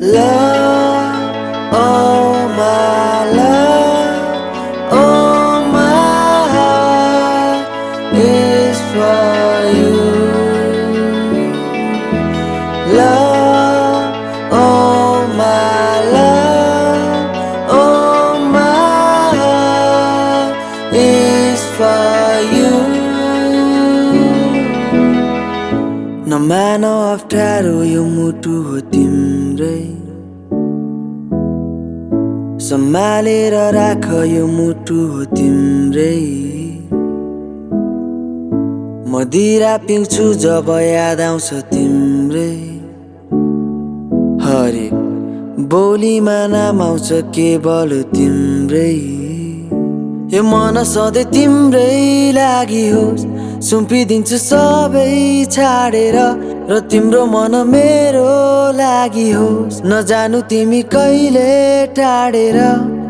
Love, oh my love, oh my heart is for you. Love, oh my love, oh my heart is for you. नमानो अप्ठ्यारो यो मुटु हो तिम्रै, सम्हालेर राख यो मुटु हो तिम्रै। मदिरा पिउँछु जब याद आउँछ तिम्रै, हरेक बोलीमा नाम आउँछ केवल तिम्रै। यो मन सधैँ तिम्रै लागि होस्, सुम्पिदिन्छु सबै छाडेर, र तिम्रो मन मेरो लागि होस्। नजानु तिमी कहिले टाढेर,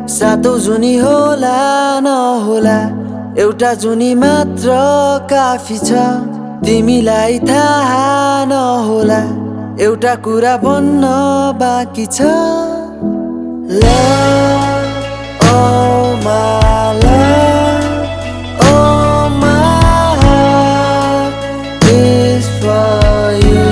सातौं जुनी होला नहोला, एउटा जुनी मात्र काफी छ। तिमीलाई थाहा नहोला, एउटा कुरा भन्न बाँकी छ। Love, oh my love, oh my heart is for you.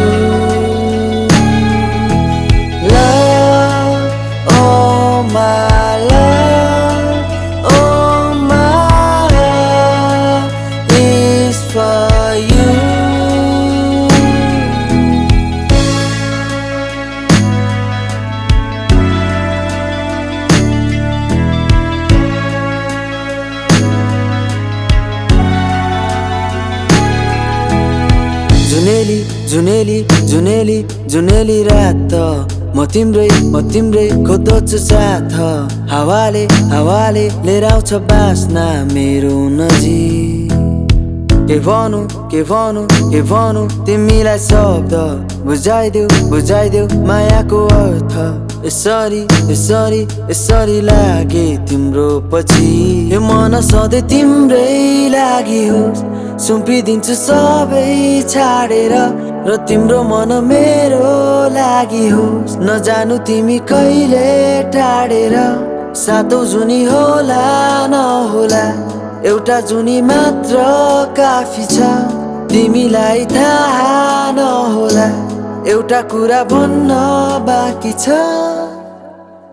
Love, oh my love, oh my heart is for you. जुनेली जुनेली जुनेली जुनेली रात, म तिम्रै खोज्दछु साथ। हावाले हावाले लिएर आउँछ बास्ना मेरो नजिक। के भनु तिमीलाई शब्द, बुझाइदेऊ मायाको अर्थ। यसरी लागे तिम्रो पछि, यो मन सधैँ तिम्रै लागि होस्, सुम्पिदिन्छु सबै छाडेर, र तिम्रो मन मेरो लागि होस्। नजानु तिमी कहिले टाढेर, सातौं जुनी होला नहोला, एउटा जुनी मात्र काफी छ। तिमीलाई थाहा नहोला, एउटा कुरा भन्न बाँकी छ।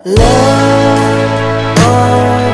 Love, oh